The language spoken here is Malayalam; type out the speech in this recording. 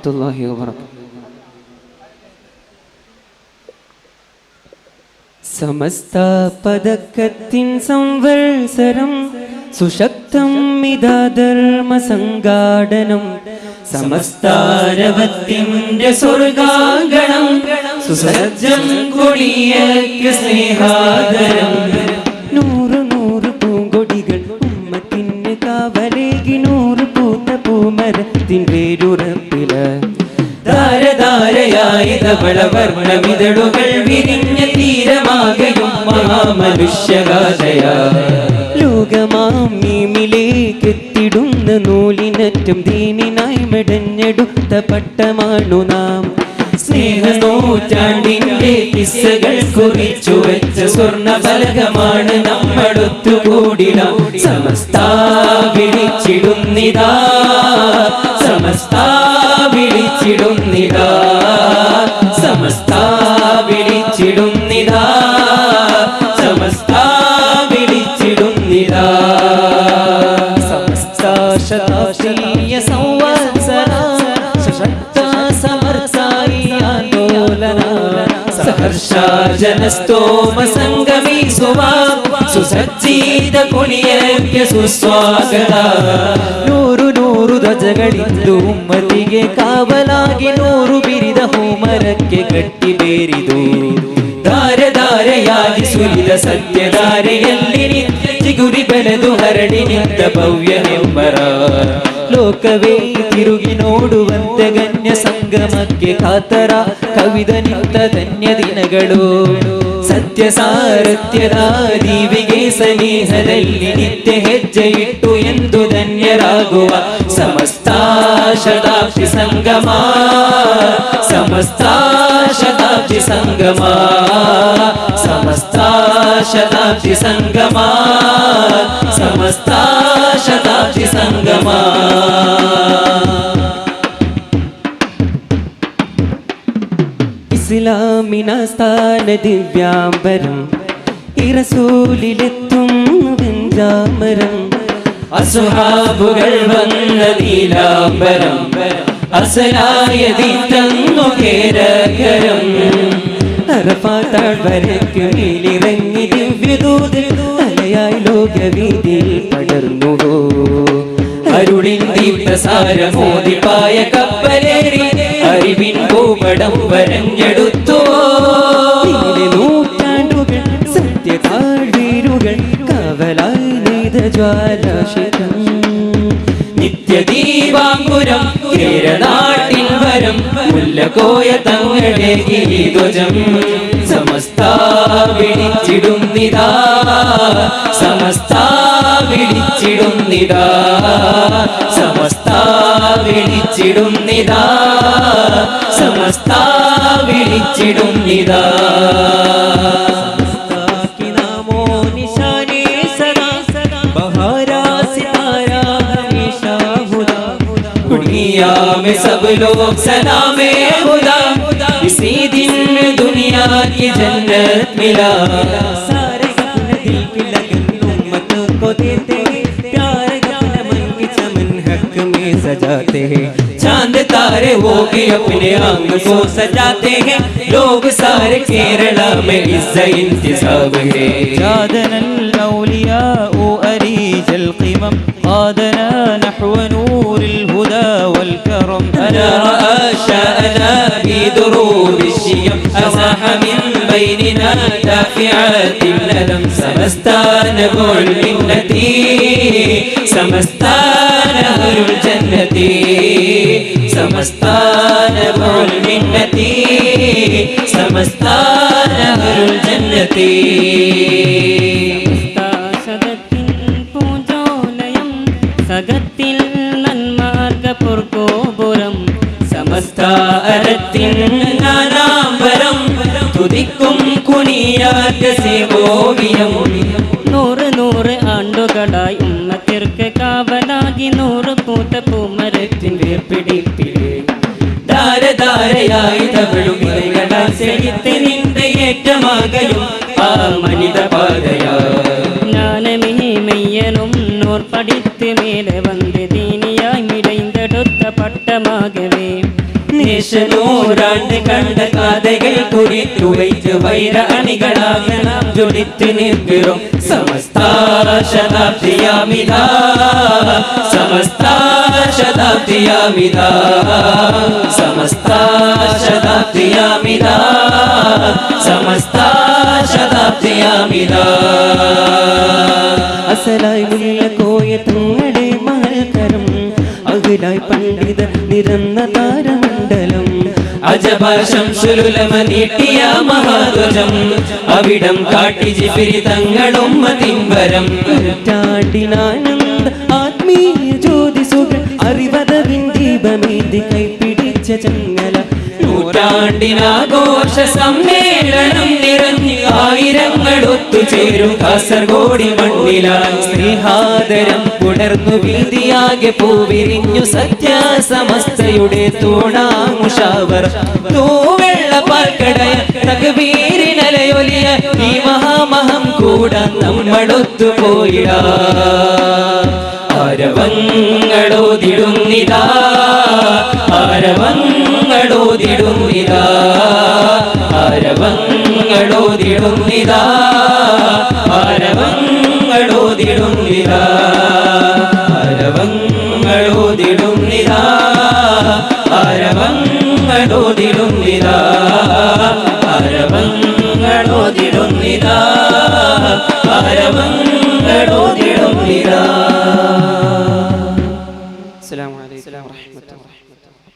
വറഹ്മത്തുള്ളാഹി വബറകാതുഹു. സമസ്ത പദക്കത്തിൻ സംവത്സരം സുശക്തം ഇതാ ധർമ്മ സംഘാടനം സമസ്താരവത്തിന്റെ സ്വർഗാങ്കണം സുസജ്ജം കൊടിയേക്ക് സ്നേഹാദരം നൂറ് നൂറ് പൂങ്കൊടികൾ ഉമ്മത്തിന് കാവലേകി നൂറ് പൂത്ത പൂമരത്തിൻ വേരുറപ്പില ധാരധാരയായി ധവളവർണ്ണമിതളുകൾ വിരിഞ്ഞ തീരമാകയും മഹാമനുഷ്യഗാഥയാ ലോകമാമിലേക്കെത്തിടുന്ന നൂലിനറ്റം ദീനിനായി മെടഞ്ഞെടുത്ത പട്ടമാണു നാം സ്നേഹനൂറ്റാണ്ടിന്റെ കിസ്സകൾ കുറിച്ചു വെച്ച സ്വർണ്ണ ഫലകമാണ് നമ്മളൊത്തുകൂടിടാം സമസ്താ വിളിച്ചിടുന്നിതാ സമസ്താ വിളിച്ചിടുന്നിതാ സമസ്താ വിളിച്ചിടുന്നിതാ സമസ്താ വിളിച്ചിടുന്നിതാ സമസ്താ ശതാബ്ദീയ സംവത്സര സശക്ത സമർസായി ആന്തോലന സഹർഷാജനസ്തോമ സംഗമി സുവാ സുസജ്ജിത കുളിയേക്ക് സുസ്വാഗത നൂರು ನೂರು ಧ್ವಜಗಳಿದ್ದು ಉಮ್ಮತಿಗೆ ಕಾವಲಾಗಿ ನೂರು ಬಿರಿದ ಹೋಮರಕ್ಕೆ ಗಟ್ಟಿ ಬೇರಿದು ಧಾರೆ ಧಾರೆಯಾಗಿ ಸುರಿದ ಸತ್ಯಧಾರೆಯಲ್ಲಿ ನಿತ್ಯ ಚಿಗುರಿ ಬೆಳೆದು ಹರಡಿ ನಿಂತ ಭವ್ಯ ಹೆಮ್ಮರ ಲೋಕವೇ ತಿರುಗಿ ನೋಡುವಂತೆ ಗಣ್ಯ ಸಂಗಮಕ್ಕೆ ಕಾತರ ಕವಿದ ನಿಂತ ಧನ್ಯ ದಿನಗಳು ಸತ್ಯ ಸಾರಥ್ಯದ ದೀವಿಗೆ ಸನಿಹದಲ್ಲಿ ನಿತ್ಯ ಹೆಜ್ಜೆ ಇಟ್ಟು ಎಂದು ಧನ್ಯರಾಗುವ ಸಮಸ್ತ ಶತಾಬ್ದಿ ಸಂಗಮ ಸಮಸ್ತ ಶತಾಬ್ದಿ ಸಂಗಮ ಸಮಸ್ತ ಶತಾಬ್ದಿ ಸಂಗಮ ಸಮಸ್ತ ಶತಾಬ್ದಿ ಸಂಗಮ ഇസ്ലാമിന സ്ഥാന ദിവ്യാംബരം ഇറസൂലിലെത്തും വെഞ്ചാമരം അസുഹാബുകൾ വന്ന നീലാംബരം അസലായതിന്നു കേരകരം അറഫാത്താഴ്വരയ്ക്ക് മേലിറങ്ങി ദിവ്യദൂതൻ അലയായി ലോകവീതിയിൽ പടർന്നു അരുളിൻ ദീപ്തസാരമോദിപ്പായ കപ്പലേറി അറിവിൻ ഭൂപടം വരഞ്ഞെടുത്തു നൂറ്റാണ്ടുകൾ സത്യതാഴ്വീരുകൾ കാവലായി നെയ്ത ജ്വാലാശിഖം നിത്യദീപാങ്കുരം കേരനാട്ടിൽ വരം മുല്ലകോയ തങ്ങളുടെ ഗീധ്വജം സമസ്ത വിളിച്ചിടുന്നിതാ സമസ്ത വിളിച്ചിടുന്നിതാ സമസ്ത വിളിച്ചിടുന്നിതാ സമസ്ത വിളിച്ചിടുന്നിതാ दुनिया में सब लोग सलामे खुदा इसी दिन में दुनिया की जन्नत मिला सारे अपने दिल की लगन उम्मत को देते हैं प्यार अपने मन की चमन हक में सजाते हैं चांद तारे वो भी अपने अंग को सजाते हैं लोग सारे केरला में इज्जा इंतजाम है जादनल औलिया ओ अरीज القمم قادنا نحو نور الهدى والكرم أنا رأى بدروب الشيم أزاح من بيننا دافعات الندم سمستان نبع المنة سمستان أهل الجنة سمستان نبع المنة سمستان أهل الجنة സകത്തിൽ നന്മാർഗപുർഗോപുരം സമസ്താരത്തിൻ നാനാംബരം തുതിക്കും കുണിയാറ്റോവിയം നൂറ് നൂറ് ആണ്ടുകളായി ഉമ്മത്തിർക്ക് കാവലാകി നൂറ് പൂത്ത പൂമരത്തിൻ വേർപിടിപ്പിലെ ധാരധാരയായി തവളും സെഴിത്ത് നിന്റെ ഏറ്റമാകയും ആ മനിത പാതയാ ஞானமெய்யனும் நூற்படித்து மேலே வந்து தீனியாய் மிடைந்தெடுத்த பட்டமாகவே ശേഷ നൂറാണ്ട് കണ്ട കഥകൾ കുറിച്ചു വൈറ്റ് വൈര അണികളാകണം ജൊലിത്ത് നിൽക്കും സമസ്ത ശതാബ്ദിയാമിതാ സമസ്ത ശതാബ്ദിയാമിതാ സമസ്ത ശതാബ്ദിയാമിതാ സമസ്ത ശതാബ്ദിയാമിതാ അസലായി മുല്ല കോയ തങ്ങളുടെ മഹൽക്കരം അഖിലായി പണ്ഡിത നിരന്ന താരമണ്ഡലം അജബ ശംസുലുലമ നീട്ടിയ മഹാധ്വജം അവിടം കാട്ടി ജിഫിരി തങ്ങളും മതിംബരം ചാട്ടിനാനന്ദ ആത്മീയ ജ്യോതി സുഖം അറിവതവിൻ ദീപമേന്തി കൈപ്പിടിച്ച ചങ്ങല നൂറ്റാണ്ടിനാഘോഷ സമ്മേളനം നിറഞ്ഞ് ആയിരങ്ങൾ ഒത്തുചേരും കാസർഗോഡി മണ്ണിലായി സ്നേഹാദരം പുണർന്നു വീതിയാകെ പൂവിരിഞ്ഞു സത്യാസമസ്തയുടെ തൂണാമുഷാവർ തൂവെള്ള പാൽക്കടയ തകബീരിനലയൊലിയ ഈ മഹാമഹം കൂടാൻ നമ്മളൊത്തുപോയിട ആരവങ്ങളോതിടുന്നിതാ ആരവങ്ങളോതിടുന്നിതാ ആരവങ്ങളോതിടുന്നിതാ